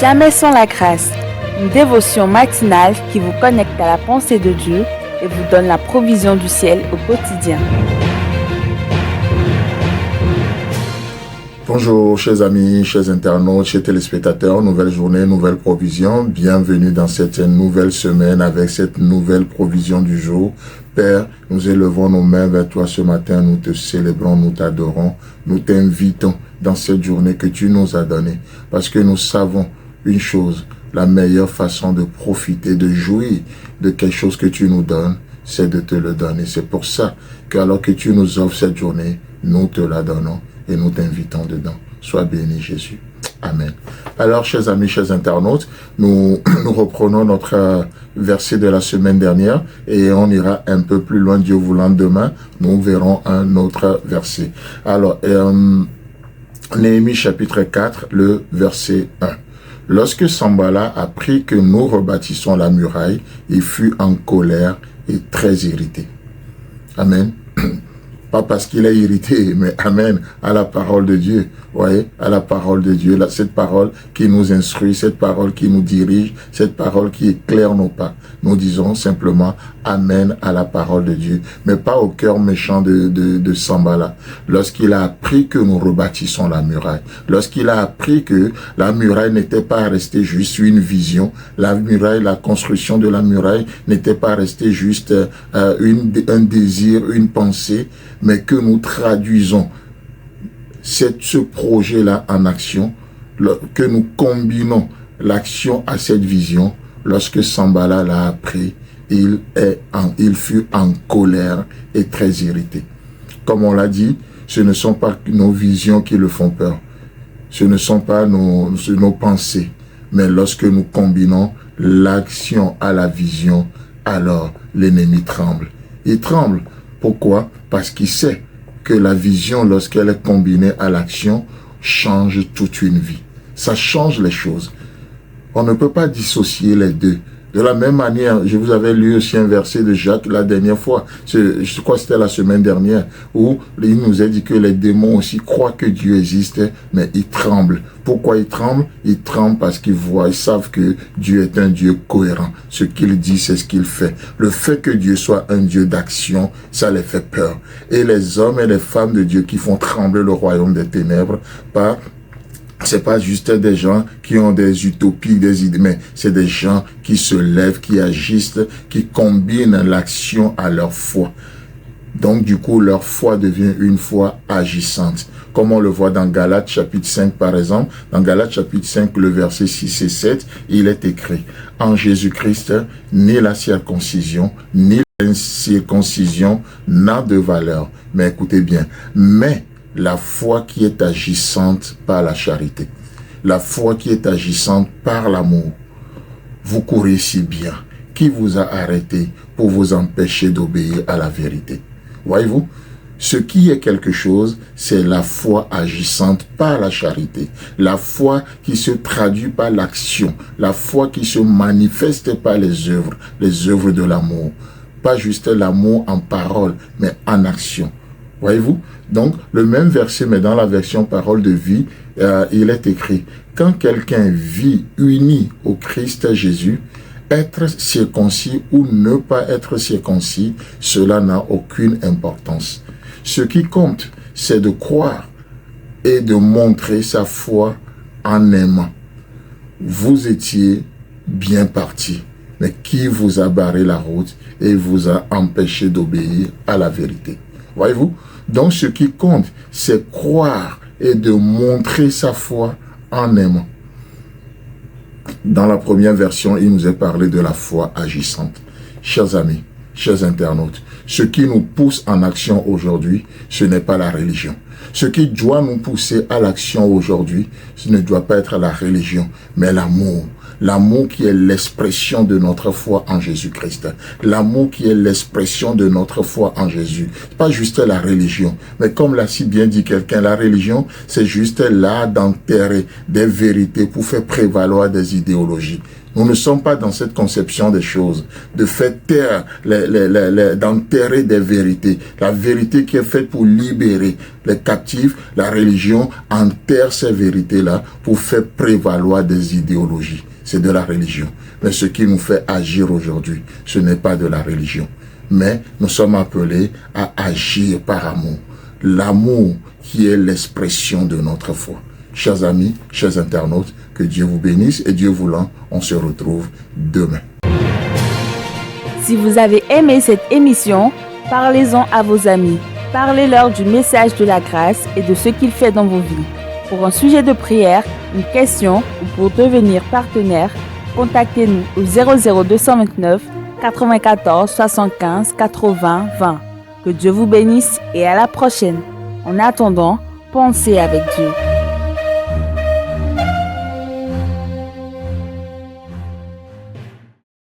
Jamais sans la grâce, une dévotion matinale qui vous connecte à la pensée de Dieu et vous donne la provision du ciel au quotidien. Bonjour chers amis, chers internautes, chers téléspectateurs, nouvelle journée, nouvelle provision. Bienvenue dans cette nouvelle semaine avec cette nouvelle provision du jour. Père, nous élevons nos mains vers toi ce matin, nous te célébrons, nous t'adorons, nous t'invitons dans cette journée que tu nous as donnée. Parce que nous savons une chose, la meilleure façon de profiter, de jouir de quelque chose que tu nous donnes, c'est de te le donner. C'est pour ça que alors que tu nous offres cette journée, nous te la donnons et nous t'invitons dedans. Sois béni Jésus. Amen. Alors, chers amis, chers internautes, nous reprenons notre verset de la semaine dernière et on ira un peu plus loin, Dieu voulant. Demain, nous verrons un autre verset. Alors, Néhémie chapitre 4, le verset 1. Lorsque Sanballat apprit que nous rebâtissons la muraille, il fut en colère et très irrité. Amen. Pas parce qu'il est irrité, mais amen, à la parole de Dieu. Voyez, à la parole de Dieu, cette parole qui nous instruit, cette parole qui nous dirige, cette parole qui éclaire nos pas. Nous disons simplement amen à la parole de Dieu, mais pas au cœur méchant de Sanballat. Lorsqu'il a appris que nous rebâtissons la muraille, lorsqu'il a appris que la muraille n'était pas restée juste une vision, la muraille, la construction de la muraille n'était pas restée juste un désir, une pensée, mais que nous traduisons ce projet-là en action, que nous combinons l'action à cette vision. Lorsque Sanballat l'a appris, il fut en colère et très irrité. Comme on l'a dit, ce ne sont pas nos visions qui le font peur, ce ne sont pas nos pensées, mais lorsque nous combinons l'action à la vision, alors l'ennemi tremble. Il tremble. Pourquoi? Parce qu'il sait que la vision, lorsqu'elle est combinée à l'action, change toute une vie. Ça change les choses. On ne peut pas dissocier les deux. De la même manière, je vous avais lu aussi un verset de Jacques la dernière fois, je crois que c'était la semaine dernière, où il nous a dit que les démons aussi croient que Dieu existe, mais ils tremblent. Pourquoi ils tremblent? Ils tremblent parce qu'ils voient, ils savent que Dieu est un Dieu cohérent. Ce qu'il dit, c'est ce qu'il fait. Le fait que Dieu soit un Dieu d'action, ça les fait peur. Et les hommes et les femmes de Dieu qui font trembler le royaume des ténèbres, c'est pas juste des gens qui ont des utopies, des idées, mais c'est des gens qui se lèvent, qui agissent, qui combinent l'action à leur foi. Donc, du coup, leur foi devient une foi agissante. Comme on le voit dans Galates chapitre 5, par exemple. Dans Galates chapitre 5, le verset 6 et 7, il est écrit: en Jésus-Christ, ni la circoncision, ni l'incirconcision n'a de valeur. Mais écoutez bien, mais la foi qui est agissante par la charité, la foi qui est agissante par l'amour. Vous courez si bien. Qui vous a arrêté pour vous empêcher d'obéir à la vérité? Voyez-vous, ce qui est quelque chose, c'est la foi agissante par la charité, la foi qui se traduit par l'action, la foi qui se manifeste par les œuvres de l'amour. Pas juste l'amour en parole, mais en action. Voyez-vous? Donc, le même verset, mais dans la version parole de vie, il est écrit: quand quelqu'un vit uni au Christ Jésus, être circoncis ou ne pas être circoncis, cela n'a aucune importance. Ce qui compte, c'est de croire et de montrer sa foi en aimant. Vous étiez bien partis, mais qui vous a barré la route et vous a empêché d'obéir à la vérité? Voyez-vous? Donc, ce qui compte, c'est croire et de montrer sa foi en aimant. Dans la première version, il nous est parlé de la foi agissante. Chers amis, chers internautes, ce qui nous pousse en action aujourd'hui, ce n'est pas la religion. Ce qui doit nous pousser à l'action aujourd'hui, ce ne doit pas être la religion, mais l'amour. L'amour qui est l'expression de notre foi en Jésus-Christ. L'amour qui est l'expression de notre foi en Jésus. Pas juste la religion, mais comme l'a si bien dit quelqu'un, la religion, c'est juste l'art d'enterrer des vérités pour faire prévaloir des idéologies. Nous ne sommes pas dans cette conception des choses, de faire taire, d'enterrer des vérités. La vérité qui est faite pour libérer les captifs, la religion enterre ces vérités-là pour faire prévaloir des idéologies. C'est de la religion. Mais ce qui nous fait agir aujourd'hui, ce n'est pas de la religion. Mais nous sommes appelés à agir par amour. L'amour qui est l'expression de notre foi. Chers amis, chers internautes, que Dieu vous bénisse et Dieu voulant, on se retrouve demain. Si vous avez aimé cette émission, parlez-en à vos amis. Parlez-leur du message de la grâce et de ce qu'il fait dans vos vies. Pour un sujet de prière, une question ou pour devenir partenaire, contactez-nous au 00229 94 75 80 20. Que Dieu vous bénisse et à la prochaine. En attendant, pensez avec Dieu.